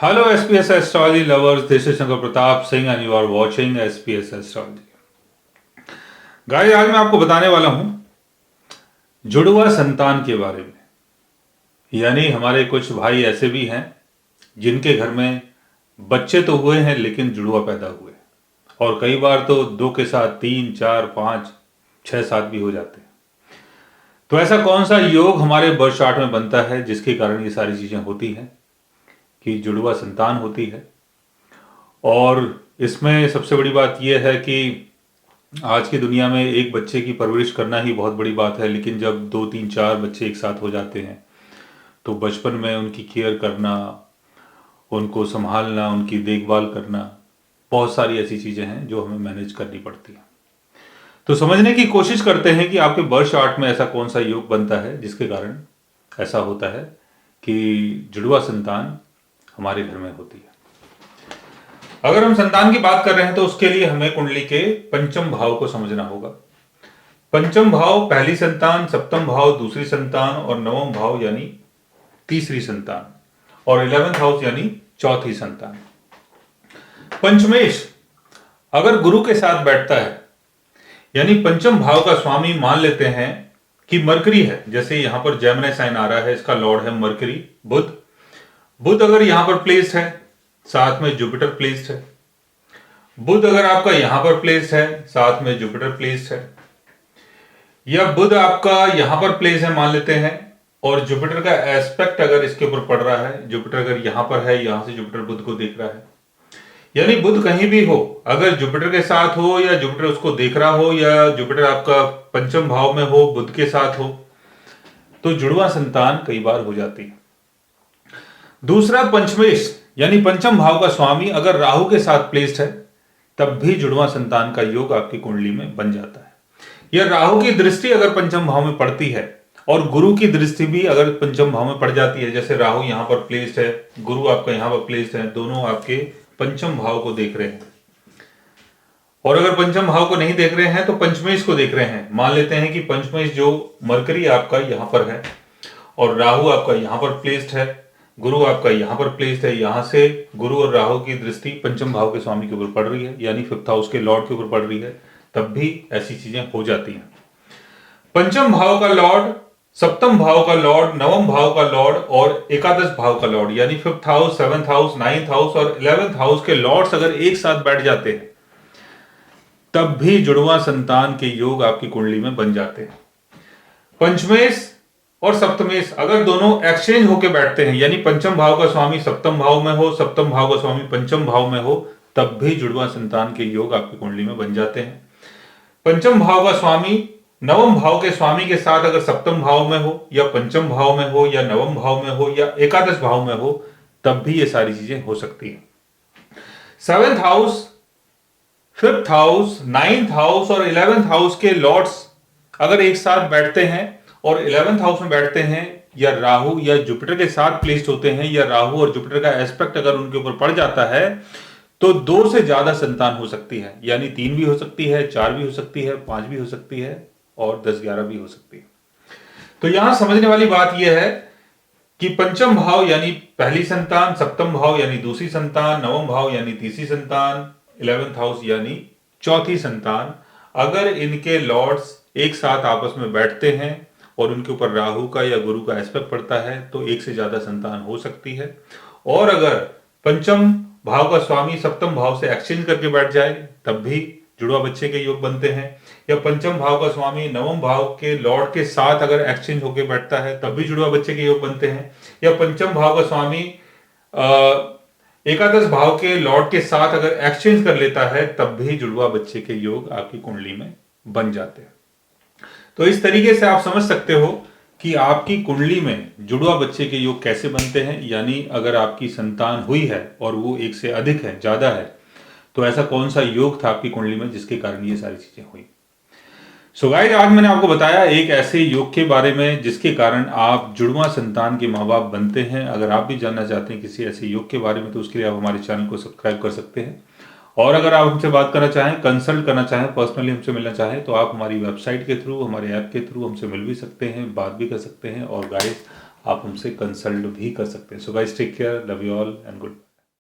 Hello SPS Astrology lovers, this is Shankar Pratap Singh and you are watching SPS Astrology. Guys, आज मैं आपको बताने वाला हूं जुड़वा संतान के बारे में। यानी हमारे कुछ भाई ऐसे भी हैं जिनके घर में बच्चे तो हुए हैं लेकिन जुड़वा पैदा हुए, और कई बार तो दो के साथ 3, 4, 5, 6, 7 भी हो जाते हैं। तो ऐसा कौन सा योग हमारे बर्थ चार्ट में बनता है जिसके कारण ये सारी चीजें होती हैं कि जुड़वा संतान होती है। और इसमें सबसे बड़ी बात यह है कि आज की दुनिया में एक बच्चे की परवरिश करना ही बहुत बड़ी बात है, लेकिन जब 2, 3, 4 बच्चे एक साथ हो जाते हैं तो बचपन में उनकी केयर करना, उनको संभालना, उनकी देखभाल करना, बहुत सारी ऐसी चीज़ें हैं जो हमें मैनेज करनी पड़ती हैं। तो समझने की कोशिश करते हैं कि आपके बर्थ चार्ट में ऐसा कौन सा योग बनता है जिसके कारण ऐसा होता है कि जुड़वा संतान हमारे घर में होती है। अगर हम संतान की बात कर रहे हैं तो उसके लिए हमें कुंडली के पंचम भाव को समझना होगा। पंचम भाव पहली संतान, सप्तम भाव दूसरी संतान और नवम भाव यानी तीसरी संतान और 11th हाउस यानी चौथी संतान। पंचमेश अगर गुरु के साथ बैठता है यानी पंचम भाव का स्वामी मान लेते हैं कि मरकरी है। जैसे यहां पर जेमिनी साइन आ रहा है, इसका लॉर्ड है मरकरी, बुध अगर यहां पर प्लेस्ड है, साथ में जुपिटर प्लेस्ड है। बुध अगर आपका यहां पर प्लेस्ड है, साथ में जुपिटर प्लेस्ड है, या बुध आपका यहां पर प्लेस है मान लेते हैं और जुपिटर का एस्पेक्ट अगर इसके ऊपर पड़ रहा है, जुपिटर अगर यहां पर है, यहां से जुपिटर बुध को देख रहा है, यानी बुध कहीं भी हो, अगर जुपिटर के साथ हो या जुपिटर उसको देख रहा हो या जुपिटर आपका पंचम भाव में हो, बुध के साथ हो, तो जुड़वा संतान कई बार हो जाती है। दूसरा पंचमेश यानी पंचम भाव का स्वामी अगर राहु के साथ प्लेस्ड है तब भी जुड़वा संतान का योग आपकी कुंडली में बन जाता है। या राहु की दृष्टि अगर पंचम भाव में पड़ती है और गुरु की दृष्टि भी अगर पंचम भाव में पड़ जाती है, जैसे राहु यहां पर प्लेस्ड है, गुरु आपका यहां पर प्लेस्ड है, दोनों आपके पंचम भाव को देख रहे हैं। और अगर पंचम भाव को नहीं देख रहे हैं तो पंचमेश को देख रहे हैं। मान लेते हैं कि पंचमेश जो मरकरी आपका यहां पर है और राहु आपका यहां पर प्लेस्ड है, गुरु आपका यहां पर प्लेस्ड है, यहां से गुरु और राहु की दृष्टि पंचम भाव के स्वामी के ऊपर पड़ रही है यानी 5th हाउस के लॉर्ड के ऊपर पड़ रही है, तब भी ऐसी चीजें हो जाती हैं। पंचम भाव का लॉर्ड, सप्तम भाव का लॉर्ड, नवम भाव का लॉर्ड और एकादश भाव का लॉर्ड यानी 5th house, 7th house, 9th house और 11th हाउस के लॉर्ड्स अगर एक साथ बैठ जाते हैं तब भी जुड़वा संतान के योग आपकी कुंडली में बन जाते हैं। पंचमेश और सप्तमेश अगर दोनों एक्सचेंज होकर बैठते हैं यानी पंचम भाव का स्वामी सप्तम भाव में हो, सप्तम भाव का स्वामी पंचम भाव में हो, तब भी जुड़वा संतान के योग आपकी कुंडली में बन जाते हैं। पंचम भाव का स्वामी नवम भाव के स्वामी के साथ अगर सप्तम भाव में हो या पंचम भाव में हो या नवम भाव में हो या एकादश भाव में हो, तब भी ये सारी चीजें हो सकती हैं। 7th house, 5th house, 9th house और 11th हाउस के लॉर्ड्स अगर एक साथ बैठते हैं और 11th हाउस में बैठते हैं या राहु या जुपिटर के साथ प्लेस्ड होते हैं या राहु और जुपिटर का एस्पेक्ट अगर उनके ऊपर पड़ जाता है तो 2 से ज्यादा संतान हो सकती है। यानी 3 भी हो सकती है, 4 भी हो सकती है, 5 भी हो सकती है और 10, 11 भी हो सकती है। तो यहां समझने वाली बात यह है कि पंचम भाव यानी पहली संतान, सप्तम भाव यानी दूसरी संतान, नवम भाव यानी तीसरी संतान, 11th हाउस यानी चौथी संतान, अगर इनके लॉर्ड्स एक साथ आपस में बैठते हैं और उनके ऊपर राहु का या गुरु का एस्पेक्ट पड़ता है तो 1 से ज्यादा संतान हो सकती है। और अगर पंचम भाव का स्वामी सप्तम भाव से एक्सचेंज करके बैठ जाए तब भी जुड़वा बच्चे के योग बनते हैं। या पंचम भाव का स्वामी नवम भाव के लॉर्ड के साथ अगर एक्सचेंज होकर बैठता है तब भी जुड़वा बच्चे के योग बनते हैं। या पंचम भाव का स्वामी एकादश भाव के लॉर्ड के साथ अगर एक्सचेंज कर लेता है तब भी जुड़वा बच्चे के योग आपकी कुंडली में बन जाते हैं। तो इस तरीके से आप समझ सकते हो कि आपकी कुंडली में जुड़वा बच्चे के योग कैसे बनते हैं। यानी अगर आपकी संतान हुई है और वो 1 से अधिक है, ज्यादा है, तो ऐसा कौन सा योग था आपकी कुंडली में जिसके कारण ये सारी चीजें हुई। सो गाइस, आज मैंने आपको बताया एक ऐसे योग के बारे में जिसके कारण आप जुड़वा संतान के माँ बाप बनते हैं। अगर आप भी जानना चाहते हैं किसी ऐसे योग के बारे में तो उसके लिए आप हमारे चैनल को सब्सक्राइब कर सकते हैं। और अगर आप हमसे बात करना चाहें, कंसल्ट करना चाहें, पर्सनली हमसे मिलना चाहें तो आप हमारी वेबसाइट के थ्रू, हमारे ऐप के थ्रू हमसे मिल भी सकते हैं, बात भी कर सकते हैं और गाइस आप हमसे कंसल्ट भी कर सकते हैं। So guys, take care, love you all and good.